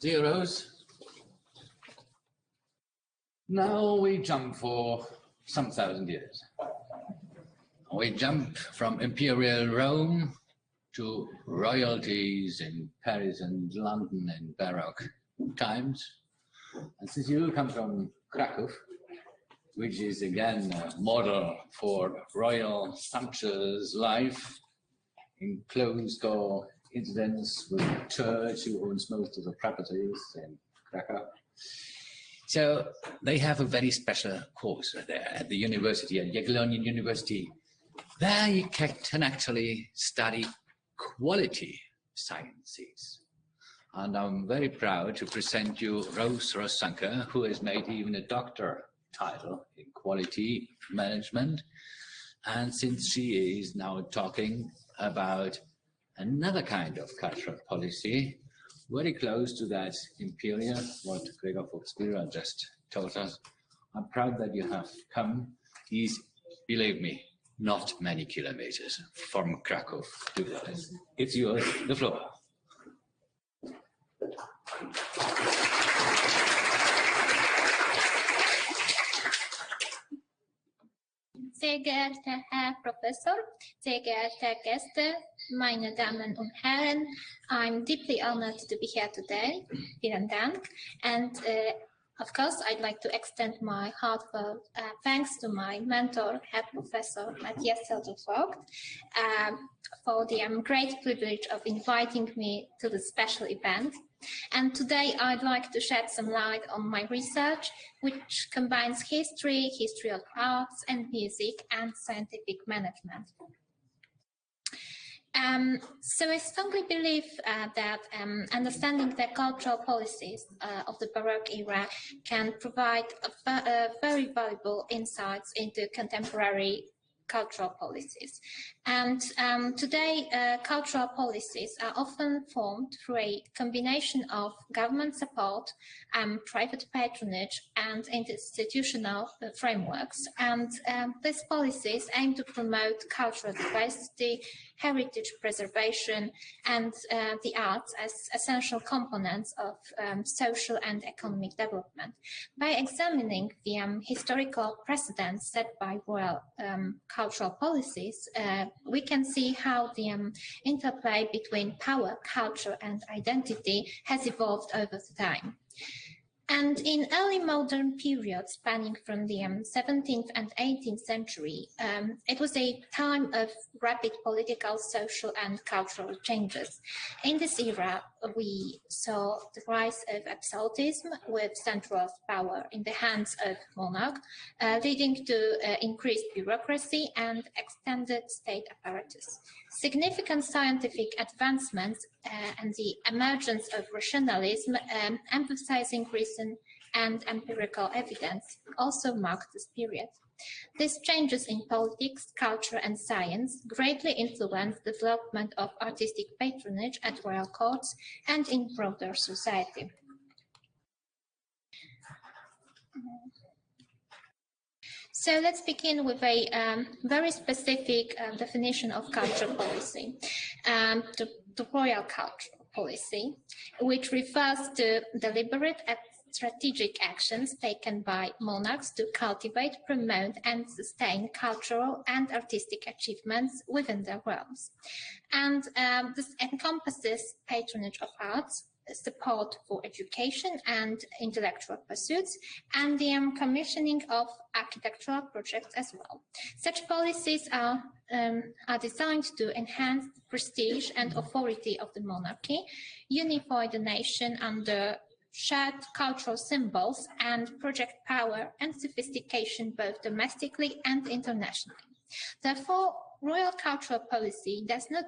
zeros. Now we jump for some thousand years. We jump from imperial Rome to royalties in Paris and London in Baroque times. And since you come from Krakau, which is again a model for royal sumptuous life, in closed-door incidents with the church, who owns most of the properties in Krakau. So they have a very special course there at the university, at Jagiellonen-Universität. There you can actually study quality sciences. And I'm very proud to present you Róża, who has made even a doctor title in quality management. And since she is now talking about another kind of cultural policy, very close to that imperial, what Gregor Fuchs-Spira just told us, I'm proud that you have come. He's, believe me, not many kilometers from Krakow to this. It's yours, the floor. Sehr geehrter Herr Professor, sehr geehrte Gäste, meine Damen und Herren, I'm deeply honored to be here today. Vielen Dank. And of course, I'd like to extend my heartfelt thanks to my mentor, Herr Professor Matthias Vogt, for the great privilege of inviting me to this special event. And today I'd like to shed some light on my research, which combines history of arts and music, and scientific management. So I strongly believe that understanding the cultural policies of the Baroque era can provide very valuable insights into contemporary cultural policies. And today, cultural policies are often formed through a combination of government support, private patronage, and institutional frameworks. And these policies aim to promote cultural diversity, heritage preservation, and the arts as essential components of social and economic development. By examining the historical precedents set by royal cultural policies, we can see how the interplay between power, culture, and identity has evolved over time. And in early modern periods spanning from the 17th and 18th century, it was a time of rapid political, social, and cultural changes. In this era, we saw the rise of absolutism with central power in the hands of monarch, leading to increased bureaucracy and extended state apparatus. Significant scientific advancements and the emergence of rationalism, emphasizing reason and empirical evidence, also marked this period. These changes in politics, culture, and science greatly influenced the development of artistic patronage at royal courts and in broader society. So let's begin with a very specific definition of cultural policy, the royal cultural policy, which refers to deliberate and strategic actions taken by monarchs to cultivate, promote, and sustain cultural and artistic achievements within their realms. And this encompasses patronage of arts, support for education and intellectual pursuits, and the commissioning of architectural projects as well. Such policies are designed to enhance the prestige and authority of the monarchy, unify the nation under shared cultural symbols, and project power and sophistication both domestically and internationally. Therefore, royal cultural policy does not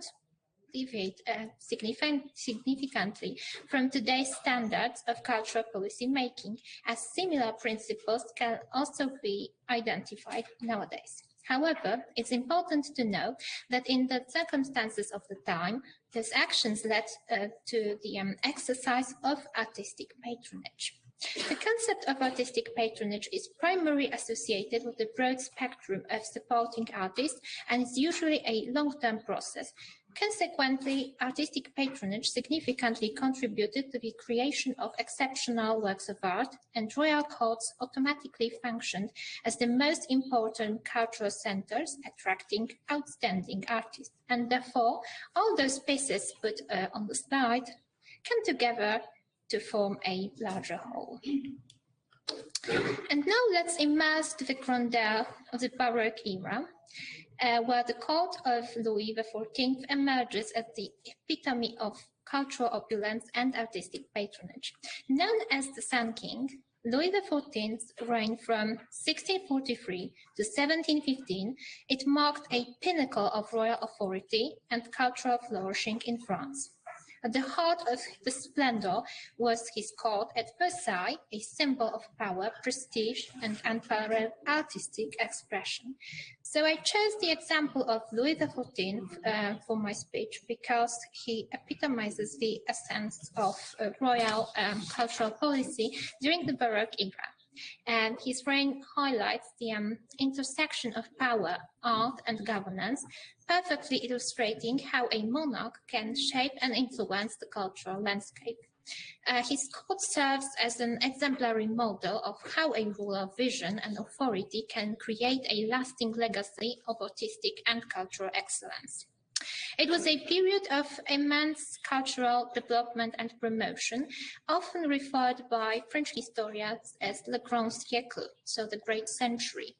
deviate significantly from today's standards of cultural policy making, as similar principles can also be identified nowadays. However, it's important to know that in the circumstances of the time, these actions led to the exercise of artistic patronage. The concept of artistic patronage is primarily associated with the broad spectrum of supporting artists and is usually a long-term process, Consequently, artistic patronage significantly contributed to the creation of exceptional works of art, and royal courts automatically functioned as the most important cultural centers, attracting outstanding artists. And therefore, all those pieces put on the slide come together to form a larger whole. And now let's immerse to the grandeur of the Baroque era, where the court of Louis XIV emerges as the epitome of cultural opulence and artistic patronage. Known as the Sun King, Louis XIV's reign from 1643 to 1715, it marked a pinnacle of royal authority and cultural flourishing in France. At the heart of the splendor was his court at Versailles, a symbol of power, prestige, and unparalleled artistic expression. So I chose the example of Louis XIV for my speech because he epitomizes the essence of royal cultural policy during the Baroque era. And his reign highlights the intersection of power, art, and governance, perfectly illustrating how a monarch can shape and influence the cultural landscape. His court serves as an exemplary model of how a ruler's vision and authority can create a lasting legacy of artistic and cultural excellence. It was a period of immense cultural development and promotion, often referred by French historians as le grand siècle, so the great century.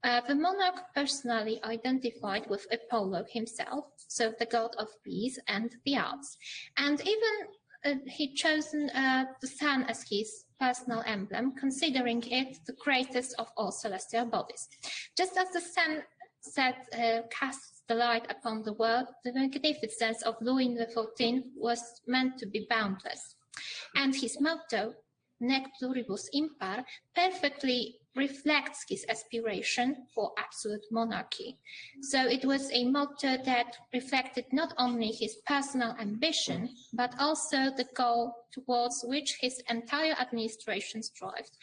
The monarch personally identified with Apollo himself, so the god of peace and the arts, and even he'd chosen the sun as his personal emblem, considering it the greatest of all celestial bodies. Just as the sun casts the light upon the world, the magnificence of Louis XIV was meant to be boundless. And his motto, Nec pluribus impar, perfectly reflects his aspiration for absolute monarchy. So it was a motto that reflected not only his personal ambition, but also the goal towards which his entire administration strived.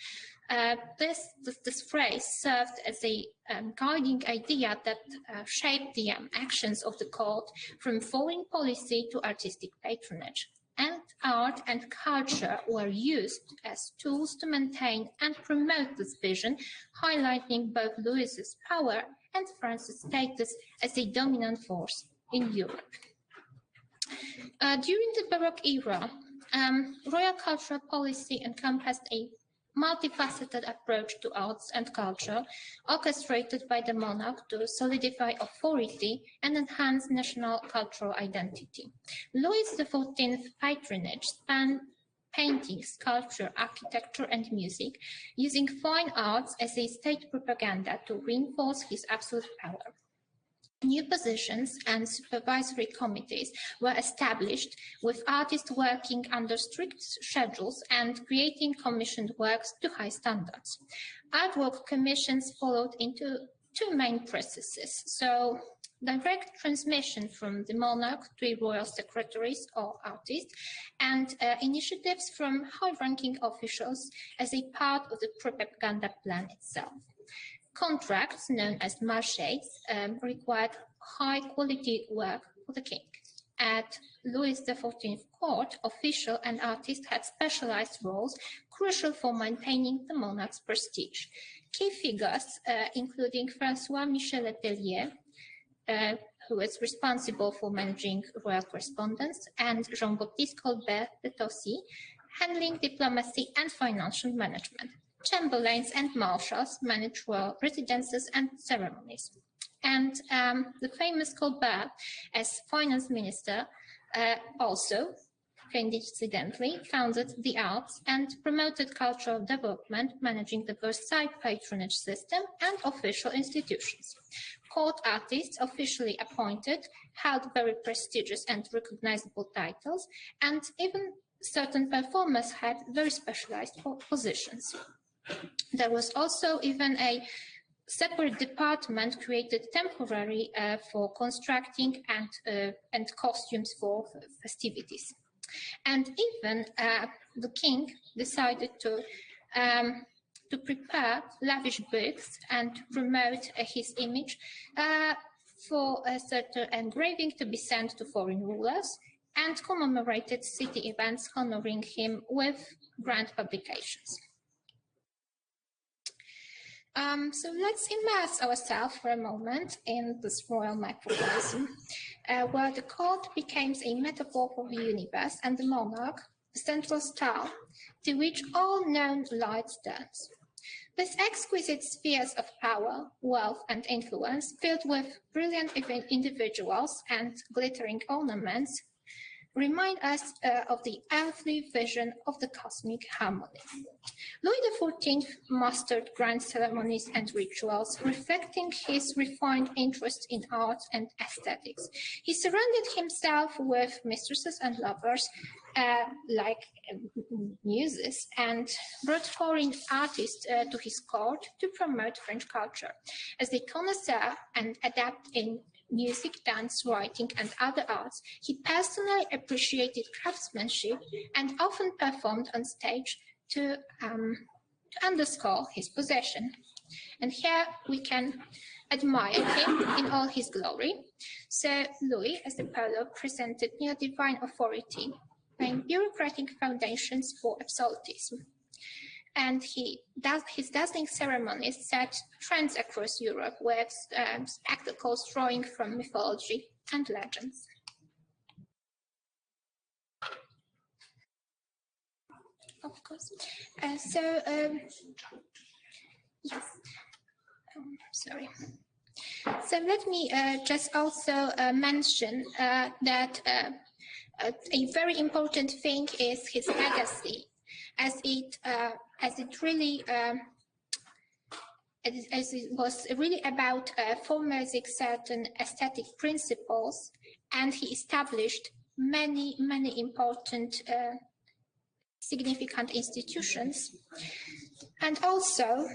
This phrase served as a guiding idea that shaped the actions of the court from foreign policy to artistic patronage. And art and culture were used as tools to maintain and promote this vision, highlighting both Louis's power and France's status as a dominant force in Europe. During the Baroque era, royal cultural policy encompassed a multifaceted approach to arts and culture, orchestrated by the monarch to solidify authority and enhance national cultural identity. Louis XIV's patronage spanned painting, sculpture, architecture, and music, using fine arts as a state propaganda to reinforce his absolute power. New positions and supervisory committees were established, with artists working under strict schedules and creating commissioned works to high standards. Artwork commissions followed into two main processes. So, direct transmission from the monarch to royal secretaries or artists, and initiatives from high-ranking officials as a part of the propaganda plan itself. Contracts, known as marchés, required high-quality work for the king. At Louis XIV court, official and artists had specialized roles crucial for maintaining the monarch's prestige. Key figures, including François-Michel Letellier, who was responsible for managing royal correspondence, and Jean-Baptiste Colbert de Tossy, handling diplomacy and financial management. Chamberlains and marshals managed royal residences and ceremonies. And the famous Colbert, as finance minister, also, coincidentally, founded the arts and promoted cultural development, managing the Versailles patronage system and official institutions. Court artists, officially appointed, held very prestigious and recognizable titles, and even certain performers had very specialized positions. There was also even a separate department created temporarily for constructing and costumes for festivities. And even the king decided to prepare lavish books and promote his image for a certain engraving to be sent to foreign rulers, and commemorated city events honoring him with grand publications. So let's immerse ourselves for a moment in this royal microcosm, where the court became a metaphor for the universe and the monarch, the central star, to which all known light turns. These exquisite spheres of power, wealth, and influence, filled with brilliant individuals and glittering ornaments, remind us of the earthly vision of the cosmic harmony. Louis XIV mastered grand ceremonies and rituals, reflecting his refined interest in art and aesthetics. He surrounded himself with mistresses and lovers, like muses, and brought foreign artists to his court to promote French culture. As a connoisseur and adept in music, dance, writing, and other arts, he personally appreciated craftsmanship and often performed on stage to underscore his possession. And here we can admire him in all his glory. So Louis, as the prologue, presented near divine authority, laying bureaucratic foundations for absolutism. And his dazzling ceremonies set trends across Europe with spectacles drawing from mythology and legends. Of course. Yes. Sorry. So let me just also mention that a very important thing is his legacy, as it was really about formalizing certain aesthetic principles, and he established many important significant institutions. And also,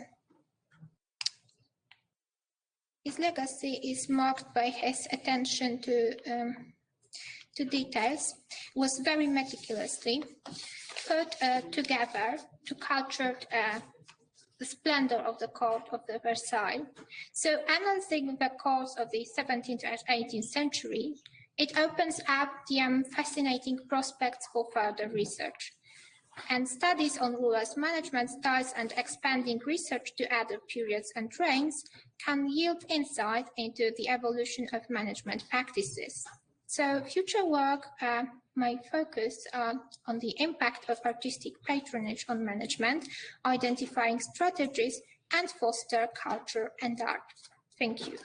his legacy is marked by his attention to details, was very meticulously put together to culture the splendor of the court of the Versailles. So analyzing the course of the 17th and 18th century, it opens up the fascinating prospects for further research. And studies on rulers' management styles and expanding research to other periods and reigns can yield insight into the evolution of management practices. So future work may focus on the impact of artistic patronage on management, identifying strategies, and foster culture and art. Thank you.